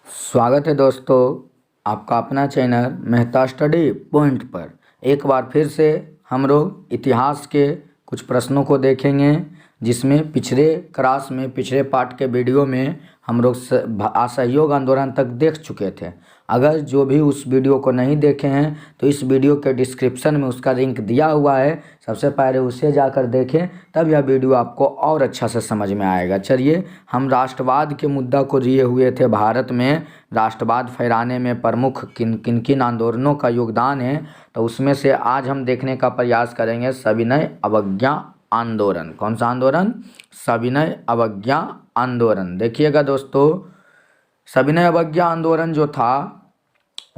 स्वागत है दोस्तों आपका अपना चैनल मेहता स्टडी पॉइंट पर। एक बार फिर से हम लोग इतिहास के कुछ प्रश्नों को देखेंगे, जिसमें पिछले पार्ट के वीडियो में हम लोग असहयोग आंदोलन तक देख चुके थे। अगर जो भी उस वीडियो को नहीं देखे हैं तो इस वीडियो के डिस्क्रिप्शन में उसका लिंक दिया हुआ है, सबसे पहले उसे जाकर देखें, तब यह वीडियो आपको और अच्छा से समझ में आएगा। चलिए, हम राष्ट्रवाद के मुद्दा को लिए हुए थे। भारत में राष्ट्रवाद फैलाने में प्रमुख किन आंदोलनों का योगदान है, तो उसमें से आज हम देखने का प्रयास करेंगे सविनय अवज्ञा आंदोलन। कौन सा आंदोलन? सविनय अवज्ञा आंदोलन। देखिएगा दोस्तों, सविनय अवज्ञा आंदोलन जो था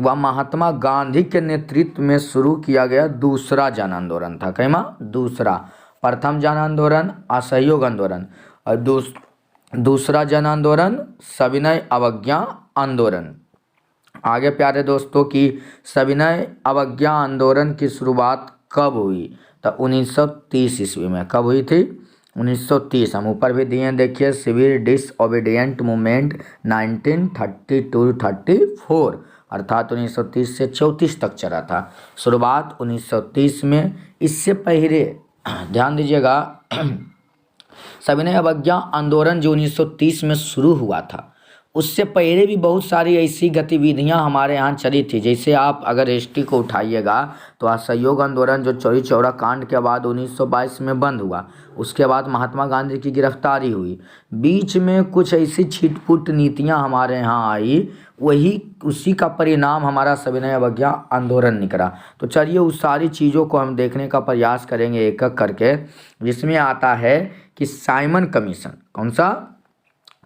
वह महात्मा गांधी के नेतृत्व में शुरू किया गया दूसरा जन आंदोलन था। कैमा? दूसरा। प्रथम जन आंदोलन असहयोग आंदोलन और दूसरा जन आंदोलन सविनय अवज्ञा आंदोलन। आगे प्यारे दोस्तों की सविनय अवज्ञा आंदोलन की शुरुआत कब हुई? तो 1930 ईस्वी में। कब हुई थी? 1930। हम ऊपर भी दिए, देखिए, सिविल डिसओबीडिएंट मूवमेंट 1932-34, अर्थात 1930 से 34 तक चला था। शुरुआत 1930 में। इससे पहले ध्यान दीजिएगा, सविनय अवज्ञा आंदोलन जो 1930 में शुरू हुआ था, उससे पहले भी बहुत सारी ऐसी गतिविधियां हमारे यहाँ चली थी। जैसे आप अगर हिस्ट्री को उठाइएगा तो असहयोग आंदोलन जो चौरी चौरा कांड के बाद 1922 में बंद हुआ, उसके बाद महात्मा गांधी की गिरफ्तारी हुई, बीच में कुछ ऐसी छिटपुट नीतियां हमारे यहाँ आई, उसी का परिणाम हमारा सविनय अवज्ञा आंदोलन निकला। तो चलिए उस सारी चीज़ों को हम देखने का प्रयास करेंगे एक एक करके, जिसमें आता है कि साइमन कमीशन। कौन सा?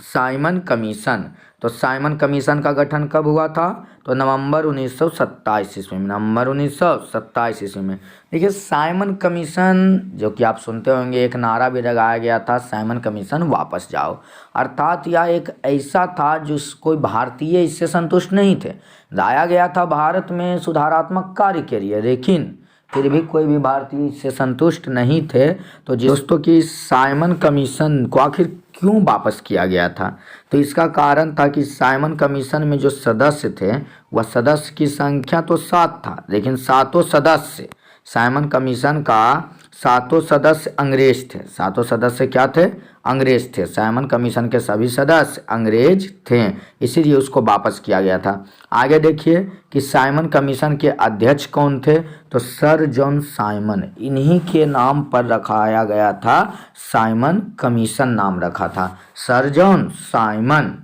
Simon commission. तो साइमन कमीशन का गठन कब हुआ था? तो नवंबर 1927 ईस्वी में। नवंबर 1927 ईस्वी में। देखिए, साइमन कमीशन जो कि आप सुनते होंगे, एक नारा भी लगाया गया था, साइमन कमीशन वापस जाओ। अर्थात यह एक ऐसा था जो कोई भारतीय इससे संतुष्ट नहीं थे। लाया गया था भारत में सुधारात्मक कार्य के लिए, लेकिन फिर भी कोई भी भारतीय इससे संतुष्ट नहीं थे। तो दोस्तों की साइमन कमीशन को आखिर क्यों वापस किया गया था? तो इसका कारण था कि साइमन कमीशन में जो सदस्य थे, वह सदस्य की संख्या तो 7 था, लेकिन सातों सदस्य साइमन कमीशन का 7 सदस्य अंग्रेज थे। 7 सदस्य क्या थे? अंग्रेज थे। साइमन कमीशन के सभी सदस्य अंग्रेज थे, इसीलिए उसको वापस किया गया था। आगे देखिए कि साइमन कमीशन के अध्यक्ष कौन थे? तो सर जॉन साइमन, इन्हीं के नाम पर रखाया गया था, साइमन कमीशन नाम रखा था, सर जॉन साइमन।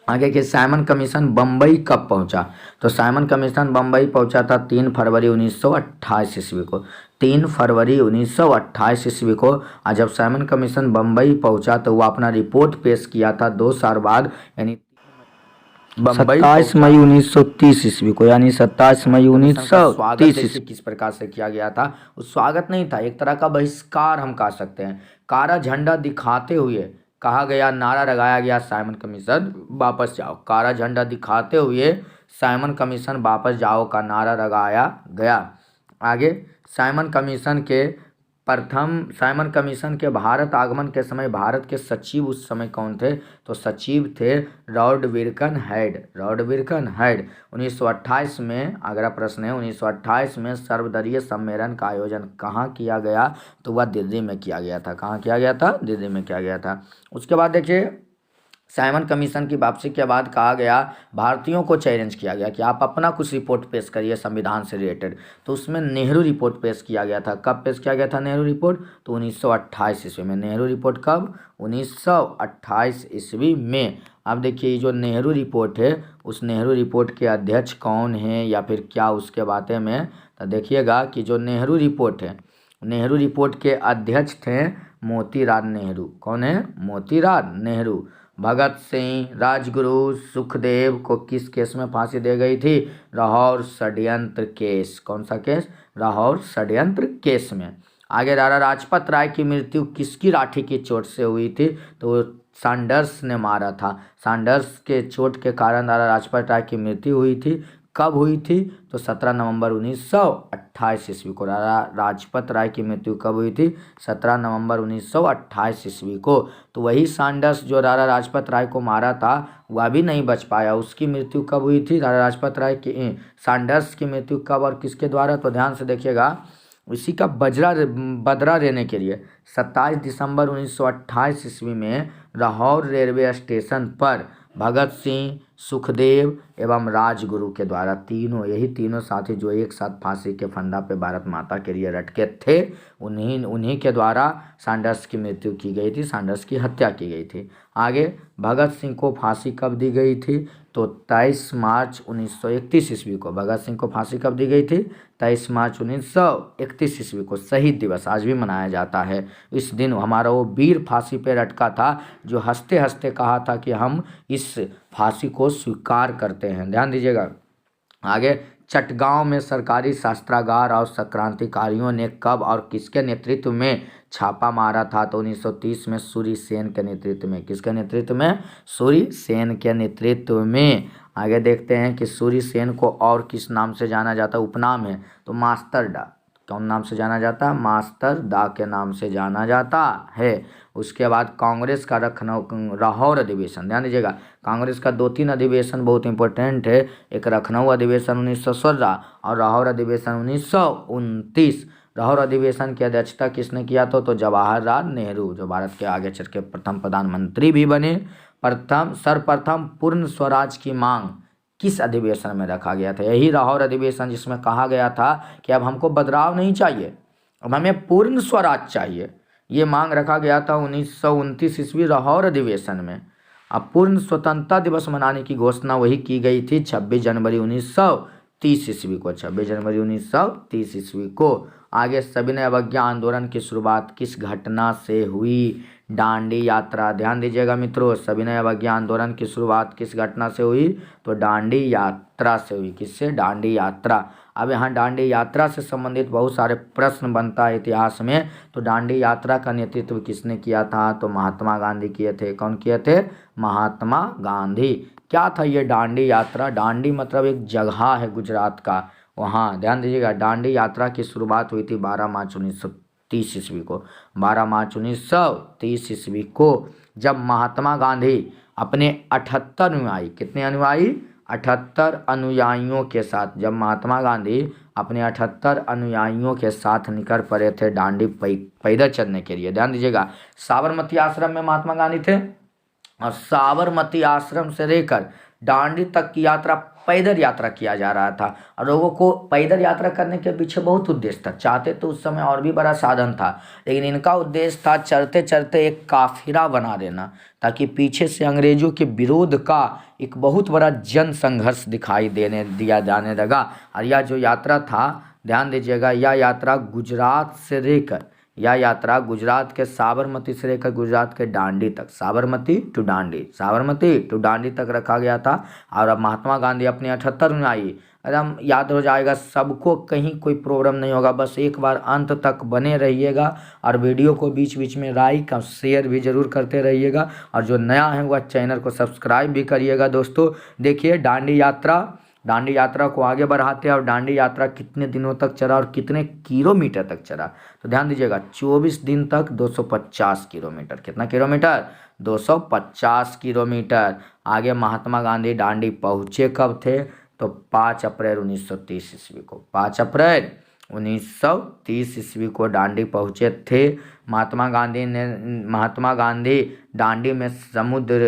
आगे के साइमन कमीशन बम्बई कब पहुंचा? तो साइमन कमीशन बम्बई पहुंचा था 3 फरवरी 1928 ईस्वी को। 3 फरवरी 1928 ईस्वी को। और जब साइमन कमीशन बम्बई पहुंचा तो वह अपना रिपोर्ट पेश किया था 2 साल बाद, यानी 27 मई 1930 ईस्वी को, यानी 27 मई 1930 ईस्वी। किस प्रकार से किया गया था? उस स्वागत नहीं था, एक तरह का बहिष्कार हम कह सकते हैं। काला झंडा दिखाते हुए कहा गया, नारा लगाया गया, साइमन कमीशन वापस जाओ। काला झंडा दिखाते हुए साइमन कमीशन वापस जाओ का नारा लगाया गया। आगे साइमन कमीशन के भारत आगमन के समय भारत के सचिव उस समय कौन थे? तो सचिव थे लॉर्ड विल्कन-हेड। लॉर्ड विल्कन-हेड। 1928 में, अगला प्रश्न है, 1928 में सर्वदलीय सम्मेलन का आयोजन कहाँ किया गया? तो वह दिल्ली में किया गया था। कहाँ किया गया था? दिल्ली में किया गया था। उसके बाद देखिए, साइमन कमीशन की वापसी के बाद कहा गया, भारतीयों को चैलेंज किया गया कि आप अपना कुछ रिपोर्ट पेश करिए संविधान से रिलेटेड। तो उसमें नेहरू रिपोर्ट पेश किया गया था। कब पेश किया गया था नेहरू रिपोर्ट? तो 1928 ईस्वी में। नेहरू रिपोर्ट कब? 1928 ईस्वी में। अब देखिए, जो नेहरू रिपोर्ट है, उस नेहरू रिपोर्ट के अध्यक्ष कौन है या फिर क्या, उसके बारे में तो देखिएगा कि जो नेहरू रिपोर्ट है, नेहरू रिपोर्ट के अध्यक्ष थे मोतीलाल नेहरू। कौन है? मोतीलाल नेहरू। भगत सिंह, राजगुरु, सुखदेव को किस केस में फांसी दे गई थी? लाहौर षड्यंत्र केस। कौन सा केस? लाहौर षड्यंत्र केस में। आगे लाला लाजपत राय की मृत्यु किसकी लाठी की चोट से हुई थी? तो सैंडर्स ने मारा था। सैंडर्स के चोट के कारण लाला लाजपत राय की मृत्यु हुई थी। कब हुई थी? तो 17 नवंबर 1928 ईस्वी को। राजपत राय की मृत्यु कब हुई थी? 17 नवंबर 1928 ईस्वी को। तो वही सैंडर्स जो राणा राजपत राय को मारा था वह भी नहीं बच पाया, उसकी मृत्यु कब हुई थी? राणा राजपत राय की सैंडर्स की मृत्यु कब और किसके द्वारा? तो ध्यान से देखिएगा, इसी का बदला लेने के लिए 27 दिसंबर 1928 ईस्वी में लाहौर रेलवे स्टेशन पर भगत सिंह, सुखदेव एवं राजगुरु के द्वारा यही तीनों साथी जो एक साथ फांसी के फंदा पे भारत माता के लिए लटके थे, उन्हीं के द्वारा सैंडर्स की मृत्यु की गई थी, सैंडर्स की हत्या की गई थी। आगे भगत सिंह को फांसी कब दी गई थी? तो 23 मार्च 1931 ईस्वी को। भगत सिंह को फांसी कब दी गई थी? 23 मार्च 1931 ईस्वी को। शहीद दिवस आज भी मनाया जाता है। इस दिन हमारा वो वीर फांसी पे लटका था जो हंसते हंसते कहा था कि हम इस फांसी को स्वीकार करते हैं। ध्यान दीजिएगा। आगे, चटगांव में सरकारी शस्त्रागार और क्रांतिकारियों ने कब और किसके नेतृत्व में छापा मारा था? तो 1930 में सूरी सेन के नेतृत्व में। किसके नेतृत्व में? सूरी सेन के नेतृत्व में। आगे देखते हैं कि सूरी सेन को और किस नाम से जाना जाता है? उपनाम है तो मास्टर डा। कौन नाम से जाना जाता है? मास्टर दा के नाम से जाना जाता है। उसके बाद कांग्रेस का लाहौर अधिवेशन। ध्यान दीजिएगा, कांग्रेस का 2-3 अधिवेशन बहुत इंपॉर्टेंट है। एक लखनऊ अधिवेशन 1916 और लाहौर अधिवेशन 1929। लाहौर अधिवेशन की अध्यक्षता किसने किया था? तो जवाहरलाल नेहरू, जो भारत के आगे चल के प्रथम प्रधानमंत्री भी बने। सर्वप्रथम पूर्ण स्वराज की मांग किस अधिवेशन में रखा गया था? यही लाहौर अधिवेशन जिसमें कहा गया था कि अब हमको बदलाव नहीं चाहिए, अब हमें पूर्ण स्वराज चाहिए। ये मांग रखा गया था 1929 ईस्वी लाहौर अधिवेशन में। अब पूर्ण स्वतंत्रता दिवस मनाने की घोषणा वही की गई थी 26 जनवरी 1930 ईस्वी को। 26 जनवरी 1930 ईस्वी को। आगे, सविनय अवज्ञा आंदोलन की शुरुआत किस घटना से हुई? डांडी यात्रा। ध्यान दीजिएगा मित्रों, सविनय अवज्ञा आंदोलन की शुरुआत किस घटना से हुई? तो डांडी यात्रा से हुई। किससे? डांडी यात्रा। अब यहाँ डांडी यात्रा से संबंधित बहुत सारे प्रश्न बनता है इतिहास में। तो डांडी यात्रा का नेतृत्व किसने किया था? तो महात्मा गांधी किए थे। कौन किए थे? महात्मा गांधी। क्या था ये डांडी यात्रा? डांडी मतलब एक जगह है गुजरात का, वहाँ। ध्यान दीजिएगा, डांडी यात्रा की शुरुआत हुई थी 12 मार्च 1930 ईस्वी को। 12 मार्च 1930 ईस्वी को, जब महात्मा गांधी अपने 78 अनुयायी, कितने अनुयायी? 78 अनुयायियों के साथ, जब महात्मा गांधी अपने 78 अनुयायियों के साथ निकल पड़े थे डांडी पैदल चलने के लिए। ध्यान दीजिएगा, साबरमती आश्रम में महात्मा गांधी थे और साबरमती आश्रम से लेकर डांडी तक की यात्रा पैदल यात्रा किया जा रहा था। और लोगों को पैदल यात्रा करने के पीछे बहुत उद्देश्य था। चाहते तो उस समय और भी बड़ा साधन था, लेकिन इनका उद्देश्य था चलते चलते एक काफिला बना देना, ताकि पीछे से अंग्रेजों के विरोध का एक बहुत बड़ा जन संघर्ष दिखाई दिया जाने लगा। और यह जो यात्रा था, ध्यान दीजिएगा, यह यात्रा गुजरात से लेकर, यह यात्रा गुजरात के साबरमती से लेकर गुजरात के डांडी तक, साबरमती टू डांडी तक रखा गया था। और अब महात्मा गांधी अपने 78 अनुयायी, एकदम याद हो जाएगा सबको, कहीं कोई प्रॉब्लम नहीं होगा। बस एक बार अंत तक बने रहिएगा और वीडियो को बीच बीच में लाइक और शेयर भी जरूर करते रहिएगा। और जो नया है वह चैनल को सब्सक्राइब भी करिएगा। दोस्तों देखिए, डांडी यात्रा को आगे बढ़ाते हैं और डांडी यात्रा कितने दिनों तक चला और कितने किलोमीटर तक चला? तो ध्यान दीजिएगा, 24 दिन तक 250 किलोमीटर। कितना किलोमीटर? 250 किलोमीटर। आगे, महात्मा गांधी डांडी पहुँचे कब थे? तो 5 अप्रैल 1930 ईस्वी को। 5 अप्रैल 1930 ईस्वी को डांडी पहुँचे थे। महात्मा गांधी डांडी में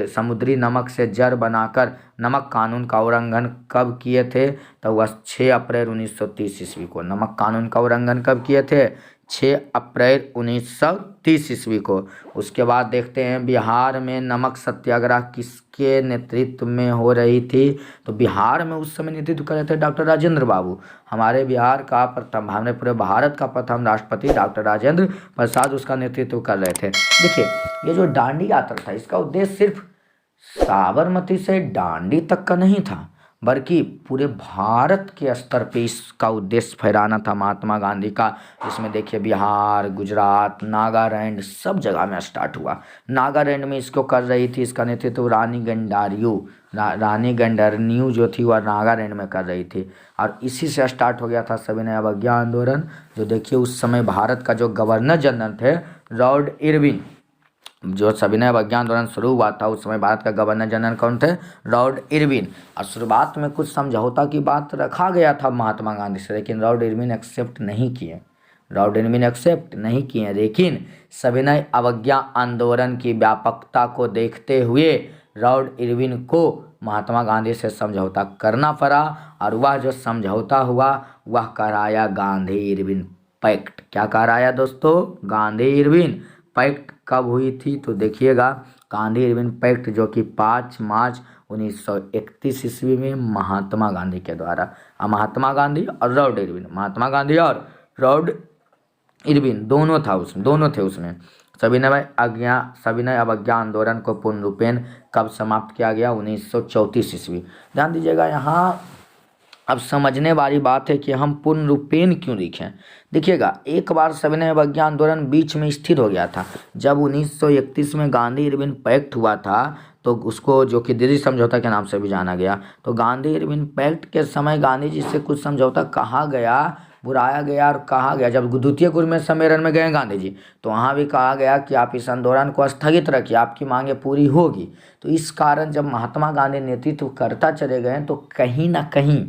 समुद्री नमक से जर बनाकर नमक कानून का उल्लंघन कब किए थे? तो वह 6 अप्रैल 1930 ईस्वी को। नमक कानून का उल्लंघन कब किए थे? 6 अप्रैल 1930 ईस्वी को। उसके बाद देखते हैं बिहार में नमक सत्याग्रह किसके नेतृत्व में हो रही थी? तो बिहार में उस समय नेतृत्व कर रहे थे डॉक्टर राजेंद्र बाबू। हमारे पूरे भारत का प्रथम राष्ट्रपति डॉक्टर राजेंद्र प्रसाद उसका नेतृत्व कर रहे थे। देखिए, ये जो डांडी यात्रा था, इसका उद्देश्य सिर्फ साबरमती से डांडी तक का नहीं था, बल्कि पूरे भारत के स्तर पे इसका उद्देश्य फहराना था महात्मा गांधी का। जिसमें देखिए बिहार, गुजरात, नागालैंड सब जगह में स्टार्ट हुआ। नागालैंड में इसको कर रही थी, इसका नेतृत्व रानी गंडारियू जो थी वह नागालैंड में कर रही थी। और इसी से स्टार्ट हो गया था सविनय अवज्ञा आंदोलन। जो देखिए उस समय भारत का जो गवर्नर जनरल थे लॉर्ड इरविन, जो सविनय अवज्ञा आंदोलन शुरू हुआ था उस समय भारत का गवर्नर जनरल कौन थे? Lord Irwin. और शुरुआत में कुछ समझौता की बात रखा गया था महात्मा गांधी से, लेकिन लॉर्ड इरविन एक्सेप्ट नहीं किए। लेकिन सविनय अवज्ञा आंदोलन की व्यापकता को देखते हुए लॉर्ड इरविन को महात्मा गांधी से समझौता करना पड़ा। और वह जो समझौता हुआ वह कराया गांधी इरविन पैक्ट। क्या कराया दोस्तों? Gandhi Irwin pact. कब हुई थी तो देखिएगा, गांधी इरविन पैक्ट जो कि 5 मार्च 1931 ईस्वी में महात्मा गांधी के द्वारा, महात्मा गांधी और लॉर्ड इरविन दोनों थे उसमें। सविनय अवज्ञा आंदोलन को पूर्ण रूपेण कब समाप्त किया गया? 1934 ईस्वी। ध्यान दीजिएगा, यहाँ अब समझने वाली बात है कि हम पूर्ण रूपेण क्यों लिखें। देखिएगा, एक बार सविनय अवज्ञा आंदोलन बीच में स्थिर हो गया था। जब 1931 में गांधी इरविन पैक्ट हुआ था तो उसको, जो कि दिल्ली समझौता के नाम से भी जाना गया, तो गांधी इरविन पैक्ट के समय गांधी जी से कुछ समझौता कहा गया, बुलाया गया और कहा गया। जब द्वितीय कुर्म सम्मेलन में गए गांधी जी, तो वहाँ भी कहा गया कि आप इस आंदोलन को स्थगित रखिए, आपकी मांगें पूरी होगी। तो इस कारण जब महात्मा गांधी नेतृत्व करता चले गए तो कहीं ना कहीं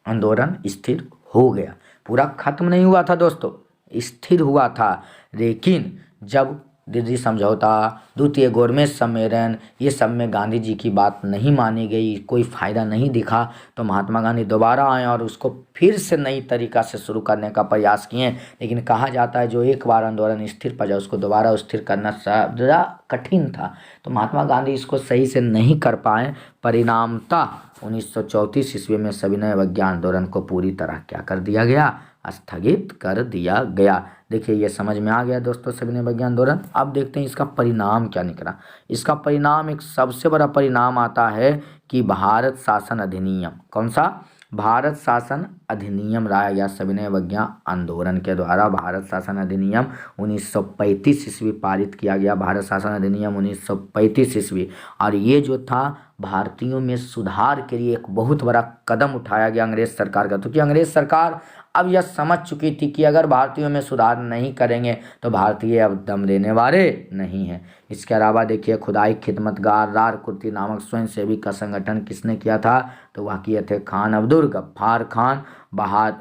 आंदोलन स्थिर हो गया। पूरा खत्म नहीं हुआ था दोस्तों, स्थिर हुआ था। लेकिन जब दिल्ली समझौता, द्वितीय गोरमेज सम्मेलन, ये सब में गांधी जी की बात नहीं मानी गई, कोई फ़ायदा नहीं दिखा, तो महात्मा गांधी दोबारा आए और उसको फिर से नई तरीका से शुरू करने का प्रयास किए। लेकिन कहा जाता है जो एक बार आंदोलन स्थिर पड़ जाए उसको दोबारा स्थिर करना ज़्यादा कठिन था। तो महात्मा गांधी इसको सही से नहीं कर पाए। परिणामतः 1934 ईस्वी में सविनय अवज्ञा आंदोलन को पूरी तरह क्या कर दिया गया? स्थगित कर दिया गया। देखिए ये समझ में आ गया दोस्तों सविनय अवज्ञा आंदोलन। अब देखते हैं इसका परिणाम क्या निकला। इसका परिणाम, एक सबसे बड़ा परिणाम आता है कि भारत शासन अधिनियम। कौन सा? भारत शासन अधिनियम लाया गया सविनय अवज्ञा आंदोलन के द्वारा। भारत शासन अधिनियम 1935 ईस्वी पारित किया गया। भारत शासन अधिनियम 1935 ईस्वी। और ये जो था भारतीयों में सुधार के लिए एक बहुत बड़ा कदम उठाया गया अंग्रेज सरकार का। तो कि अंग्रेज सरकार अब यह समझ चुकी थी कि अगर भारतीयों में सुधार नहीं करेंगे तो भारतीय अब दम लेने वाले नहीं हैं। इसके अलावा देखिए खुदाई खिदमतगार रार कुर्ती नामक स्वयंसेवी का संगठन किसने किया था? तो वह किए थे खान अब्दुल गफ्फार खान,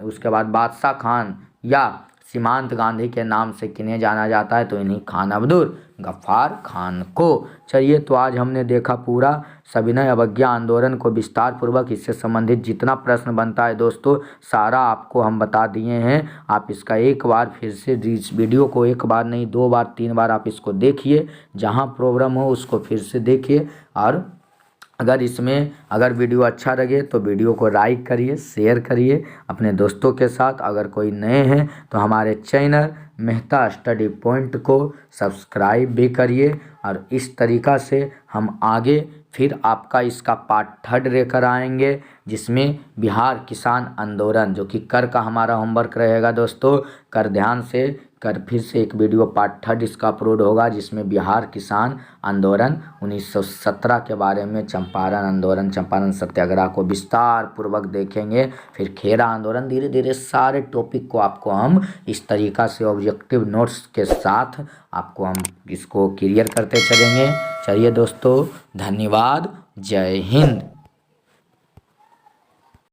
उसके बाद बादशाह खान या सीमांत गांधी के नाम से किन्हें जाना जाता है? तो इन्हीं खान अब्दुल गफ्फार खान को। चलिए, तो आज हमने देखा पूरा सविनय अवज्ञा आंदोलन को विस्तार पूर्वक। इससे संबंधित जितना प्रश्न बनता है दोस्तों सारा आपको हम बता दिए हैं। आप इसका एक बार फिर से इस वीडियो को, एक बार नहीं 2 बार 3 बार आप इसको देखिए, जहां प्रॉब्लम हो उसको फिर से देखिए। और अगर वीडियो अच्छा लगे तो वीडियो को लाइक करिए, शेयर करिए अपने दोस्तों के साथ। अगर कोई नए हैं तो हमारे चैनल मेहता स्टडी पॉइंट को सब्सक्राइब भी करिए। और इस तरीक़ा से हम आगे फिर आपका इसका पार्ट 3 लेकर आएंगे, जिसमें बिहार किसान आंदोलन, जो कि कर का हमारा होमवर्क रहेगा दोस्तों। कर ध्यान से कर, फिर से एक वीडियो पार्ट 3 इसका अपलोड होगा, जिसमें बिहार किसान आंदोलन 1917 के बारे में, चंपारण आंदोलन, चंपारण सत्याग्रह को विस्तार पूर्वक देखेंगे। फिर खेरा आंदोलन, धीरे धीरे सारे टॉपिक को आपको हम इस तरीक़ा से ऑब्जेक्टिव नोट्स के साथ आपको हम इसको क्लियर करते चलेंगे। चलिए दोस्तों, धन्यवाद, जय हिंद।